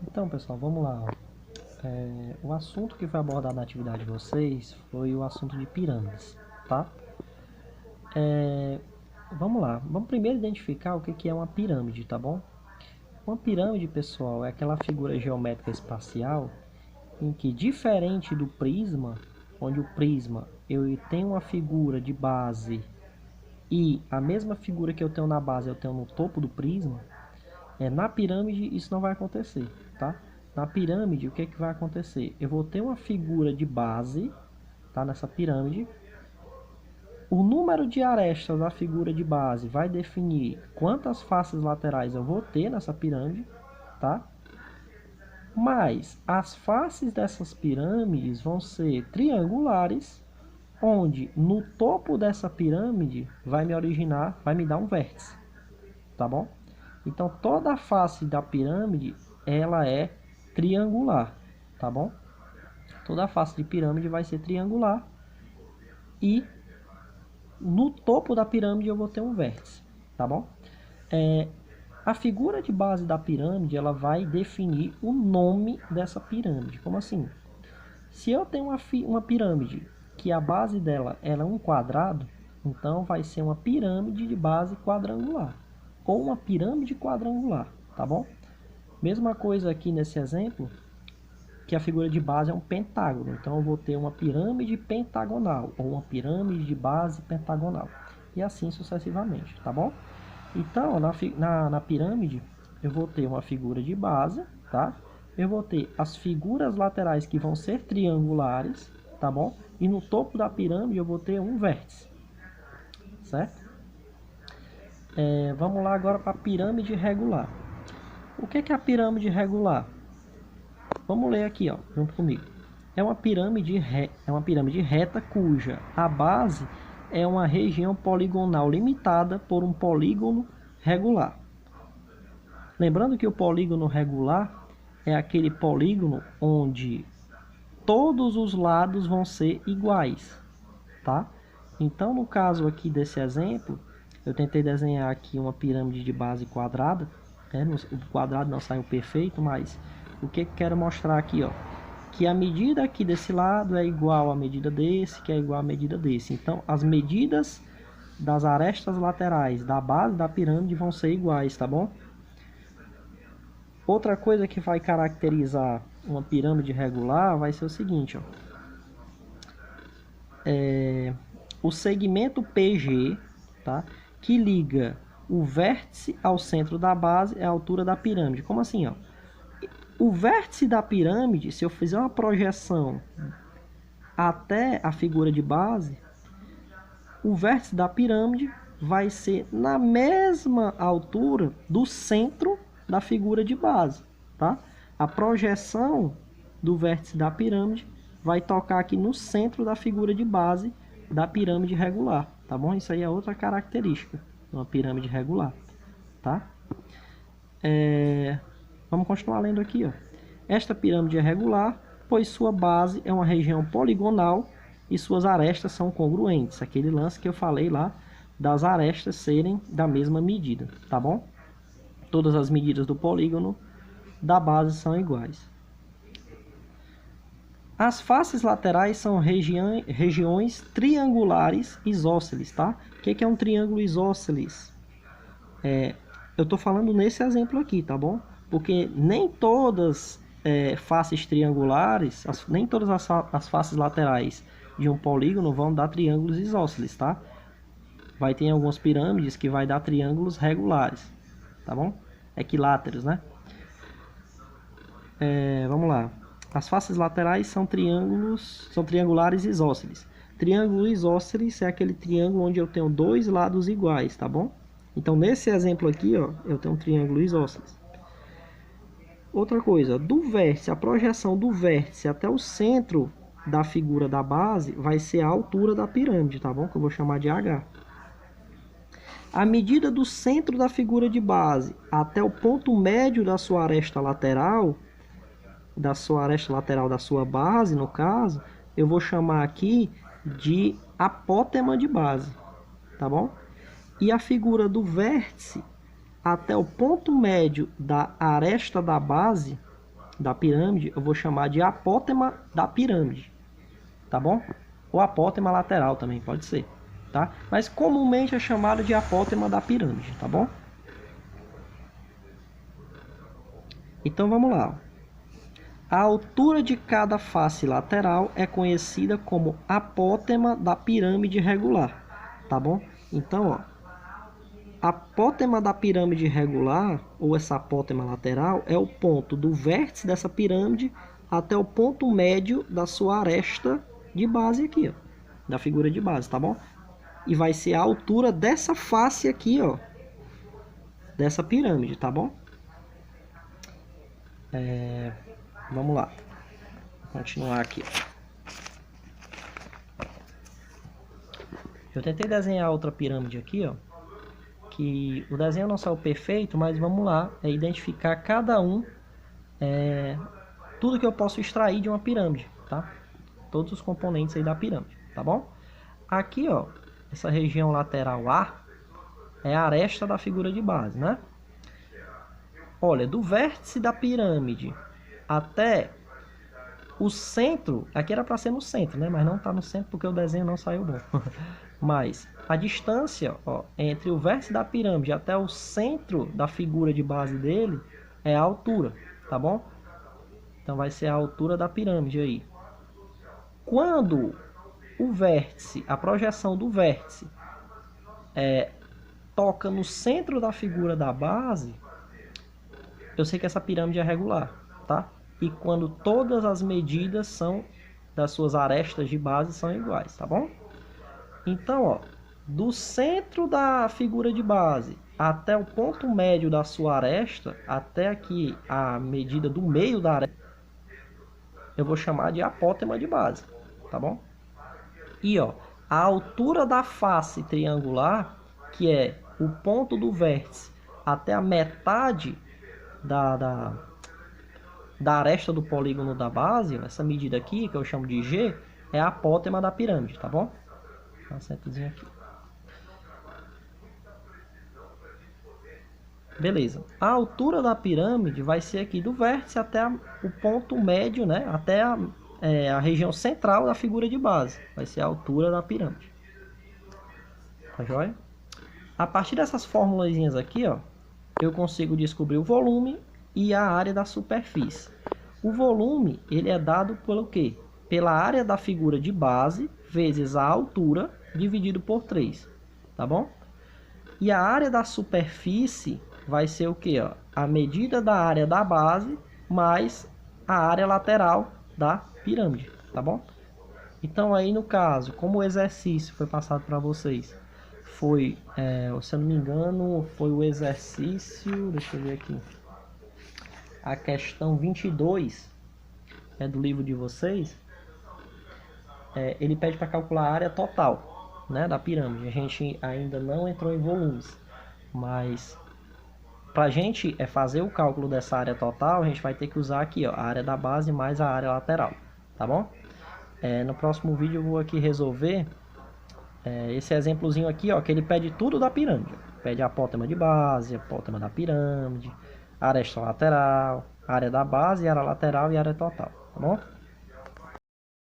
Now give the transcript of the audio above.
Então, pessoal, vamos lá. O assunto que foi abordado na atividade de vocês foi o assunto de pirâmides, tá? Vamos lá. Vamos primeiro identificar o que é uma pirâmide, tá bom? Uma pirâmide, pessoal, é aquela figura geométrica espacial em que, diferente do prisma, onde o prisma eu tenho uma figura de base e a mesma figura que eu tenho na base eu tenho no topo do prisma. Na pirâmide isso não vai acontecer, tá? Na pirâmide o que vai acontecer? Eu vou ter uma figura de base, tá? Nessa pirâmide. O número de arestas da figura de base vai definir quantas faces laterais eu vou ter nessa pirâmide, tá? Mas as faces dessas pirâmides vão ser triangulares, onde no topo dessa pirâmide vai me dar um vértice, tá bom? Então toda a face da pirâmide ela é triangular, tá bom? Toda a face de pirâmide vai ser triangular e no topo da pirâmide eu vou ter um vértice, tá bom? A figura de base da pirâmide ela vai definir o nome dessa pirâmide. Como assim? Se eu tenho uma pirâmide que a base dela é um quadrado, então vai ser uma pirâmide de base quadrangular ou uma pirâmide quadrangular, tá bom? Mesma coisa aqui nesse exemplo, que a figura de base é um pentágono. Então eu vou ter uma pirâmide pentagonal ou uma pirâmide de base pentagonal. E assim sucessivamente, tá bom? Então, na pirâmide, eu vou ter uma figura de base, tá? Eu vou ter as figuras laterais que vão ser triangulares, tá bom? E no topo da pirâmide eu vou ter um vértice, certo? Vamos lá agora para a pirâmide regular. O que é a pirâmide regular? Vamos ler aqui, ó, junto comigo. É uma pirâmide reta cuja a base é uma região poligonal limitada por um polígono regular. Lembrando que o polígono regular é aquele polígono onde todos os lados vão ser iguais, tá? Então, no caso aqui desse exemplo, eu tentei desenhar aqui uma pirâmide de base quadrada, né? O quadrado não saiu perfeito, mas o que eu quero mostrar aqui, ó, que a medida aqui desse lado é igual à medida desse, que é igual à medida desse. Então, as medidas das arestas laterais da base da pirâmide vão ser iguais, tá bom? Outra coisa que vai caracterizar uma pirâmide regular vai ser o seguinte, ó. O segmento PG, tá? Que liga o vértice ao centro da base é a altura da pirâmide. Como assim, ó? O vértice da pirâmide, se eu fizer uma projeção até a figura de base, o vértice da pirâmide vai ser na mesma altura do centro da figura de base, tá? A projeção do vértice da pirâmide vai tocar aqui no centro da figura de base da pirâmide regular, tá bom? Isso aí é outra característica de uma pirâmide regular, tá? Vamos continuar lendo aqui, ó. Esta pirâmide é regular, pois sua base é uma região poligonal e suas arestas são congruentes. Aquele lance que eu falei lá das arestas serem da mesma medida, tá bom? Todas as medidas do polígono da base são iguais. As faces laterais são regiões triangulares isósceles, tá? O que é um triângulo isósceles? Eu estou falando nesse exemplo aqui, tá bom? Porque nem todas faces triangulares, nem todas as faces laterais de um polígono vão dar triângulos isósceles, tá? Vai ter algumas pirâmides que vai dar triângulos regulares, tá bom? Equiláteros, né? Vamos lá. As faces laterais são triangulares isósceles. Triângulo isósceles é aquele triângulo onde eu tenho dois lados iguais, tá bom? Então, nesse exemplo aqui, ó, eu tenho um triângulo isósceles. Outra coisa, do vértice, a projeção do vértice até o centro da figura da base vai ser a altura da pirâmide, tá bom? Que eu vou chamar de H. A medida do centro da figura de base até o ponto médio da sua aresta lateral, da sua base, no caso, eu vou chamar aqui de apótema de base, tá bom? E a figura do vértice até o ponto médio da aresta da base, da pirâmide, eu vou chamar de apótema da pirâmide, tá bom? Ou apótema lateral também pode ser, tá? Mas comumente é chamado de apótema da pirâmide, tá bom? Então vamos lá. A altura de cada face lateral é conhecida como apótema da pirâmide regular, tá bom? Então, ó, apótema da pirâmide regular, ou essa apótema lateral, é o ponto do vértice dessa pirâmide até o ponto médio da sua aresta de base aqui, ó, da figura de base, tá bom? E vai ser a altura dessa face aqui, ó, dessa pirâmide, tá bom? Vamos lá. Vou continuar aqui. Eu tentei desenhar outra pirâmide aqui, ó, que o desenho não saiu perfeito, mas vamos lá, identificar cada um, tudo que eu posso extrair de uma pirâmide, tá? Todos os componentes aí da pirâmide, tá bom? Aqui, ó, essa região lateral A é a aresta da figura de base, né? Olha, do vértice da pirâmide até o centro, aqui era para ser no centro, né? Mas não está no centro porque o desenho não saiu bom. Mas a distância, ó, entre o vértice da pirâmide até o centro da figura de base dele é a altura, tá bom? Então vai ser a altura da pirâmide aí. Quando o vértice, a projeção do vértice toca no centro da figura da base, eu sei que essa pirâmide é regular, tá? E quando todas as medidas são das suas arestas de base são iguais, tá bom? Então, ó, do centro da figura de base até o ponto médio da sua aresta, até aqui a medida do meio da aresta, eu vou chamar de apótema de base, tá bom? E ó, a altura da face triangular, que é o ponto do vértice até a metade da aresta do polígono da base, essa medida aqui, que eu chamo de G, é a apótema da pirâmide, tá bom? Dá um acentozinho aqui. Beleza. A altura da pirâmide vai ser aqui do vértice até o ponto médio, né? Até a região central da figura de base. Vai ser a altura da pirâmide. Tá joia? A partir dessas formulazinhas aqui, ó, eu consigo descobrir o volume e a área da superfície. O volume, ele é dado pelo quê? Pela área da figura de base vezes a altura dividido por 3, tá bom? E a área da superfície vai ser o quê? Ó? A medida da área da base mais a área lateral da pirâmide, tá bom? Então aí no caso, como o exercício foi passado para vocês, foi, se eu não me engano, foi o exercício, deixa eu ver aqui, a questão 22 do livro de vocês, ele pede para calcular a área total, né, da pirâmide. A gente ainda não entrou em volumes, mas para a gente fazer o cálculo dessa área total, a gente vai ter que usar aqui, ó, a área da base mais a área lateral, tá bom? No próximo vídeo eu vou aqui resolver esse exemplozinho aqui, ó, que ele pede tudo da pirâmide. Pede a apótema de base, a apótema da pirâmide, aresta lateral, área da base, área lateral e área total, tá bom?